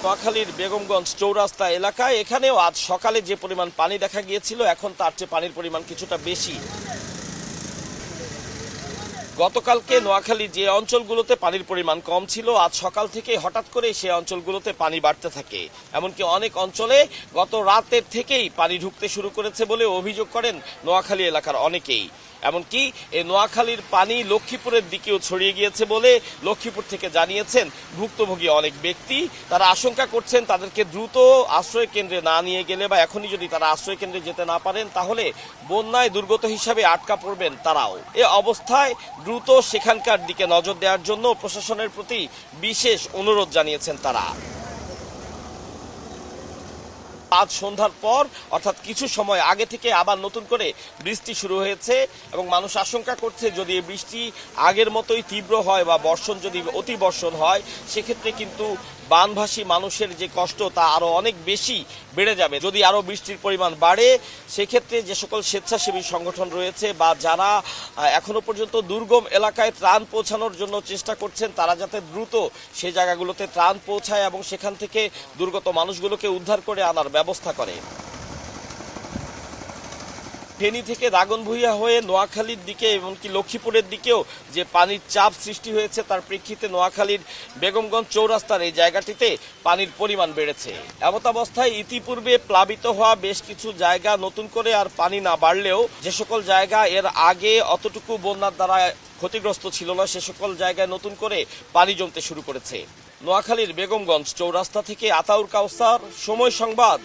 নোয়াখালীর বেগমগঞ্জ চৌরাস্তা এলাকায় এখানেও আজ সকালে যে পরিমাণ পানি দেখা গিয়েছিল এখন তার চেয়ে পানির পরিমাণ কিছুটা বেশি। গতকালকে নোয়াখালী যে অঞ্চলগুলোতে পানির পরিমাণ কম ছিল আজ সকাল থেকে হঠাৎ করে সেই অঞ্চলগুলোতে পানি বাড়তে থাকে। এমনকি অনেক অঞ্চলে গত রাতের থেকেই পানি ঢুকতে শুরু করেছে বলে অভিযোগ করেন নোয়াখালী এলাকার অনেকেই। এমনকি এই নোয়াখালীর পানি লক্ষ্মীপুরের দিকেও ছড়িয়ে গিয়েছে বলে লক্ষ্মীপুর থেকে জানিয়েছেন ভুক্তভোগী অনেক ব্যক্তি। তারা আশঙ্কা করছেন তাদেরকে দ্রুত আশ্রয় কেন্দ্রে না নিয়ে গেলে বা এখনই যদি তারা আশ্রয় কেন্দ্রে যেতে না পারেন তাহলে বন্যায় দুর্গত হিসাবে আটকা পড়বেন তারাও। এ অবস্থায় দ্রুত সেখানকার দিকে নজর দেওয়ার জন্য প্রশাসনের প্রতি বিশেষ অনুরোধ জানিয়েছেন তারা। আজ সন্ধ্যার পর অর্থাৎ কিছু সময় আগে থেকে আবার নতুন করে বৃষ্টি শুরু হয়েছে এবং মানুষ আশঙ্কা করছে যদি এই বৃষ্টি আগের মতোই তীব্র হয় বা বর্ষণ যদি অতি বর্ষণ হয় সেক্ষেত্রে কিন্তু বানভাসী মানুষের যে কষ্ট তা আরো অনেক বেশি বেড়ে যাবে। যদি আরো বৃষ্টির পরিমাণ বাড়ে সেক্ষেত্রে যে সকল স্বেচ্ছাসেবী সংগঠন রয়েছে বা যারা এখনো পর্যন্ত দুর্গম এলাকায় ত্রাণ পৌঁছানোর জন্য চেষ্টা করছেন তারা যাতে দ্রুত সেই জায়গাগুলোতে ত্রাণ পৌঁছায় এবং সেখান থেকে দুর্গত মানুষগুলোকে উদ্ধার করে আনার ব্যবস্থা করে। ফেনী থেকে দাগনভূঞা হয়ে নোয়াখালীর দিকে এমনকি লক্ষ্মীপুরের দিকেও যে পানির চাপ সৃষ্টি হয়েছে তার প্রেক্ষিতে নোয়াখালীর বেগমগঞ্জ চৌরাস্তার এই জায়গাটিতে পানির পরিমাণ বেড়েছে। এমতাবস্থায় ইতিপূর্বে প্লাবিত হওয়া বেশ কিছু জায়গা নতুন করে আর পানি না বাড়লেও যে সকল জায়গা এর আগে অতটুকু বন্যার দ্বারা ক্ষতিগ্রস্ত ছিল না সে সকল জায়গায় নতুন করে পানি জমতে শুরু করেছে। নোয়াখালীর বেগমগঞ্জ চৌরাস্তা থেকে আতাউর কাউসার, সময় সংবাদ।